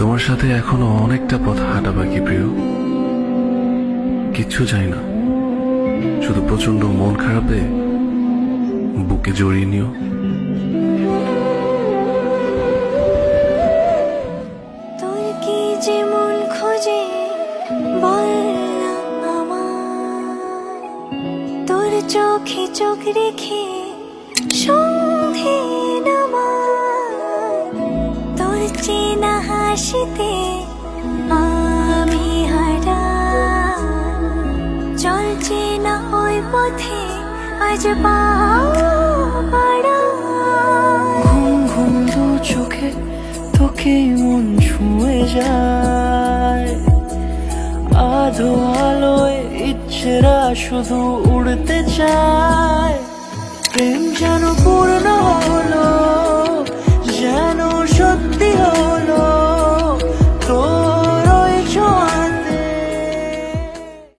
তোমার সাথে এখনো অনেকটা পথ হাঁটা বাকি প্রিয়। কিচ্ছু চাই না, শুধু প্রচন্ড মন খারাপে বুকে জড়িয়ে নিও। তোর কি যে মন খোঁজে বল না আমার, তোর চোখে চোখ রেখে সন্ধে নামার, তোর চেনা হাসিতে আমি হারাই, চল চেনা ওই পথে আজ পাড়া। ঘুম ঘুম দু চোখে তোকে মন ছুঁয়ে যায়, আধো আলোয় ইচ্ছেরা শুধু উড়তে চায়। প্রেম যেন পূর্ণ হলো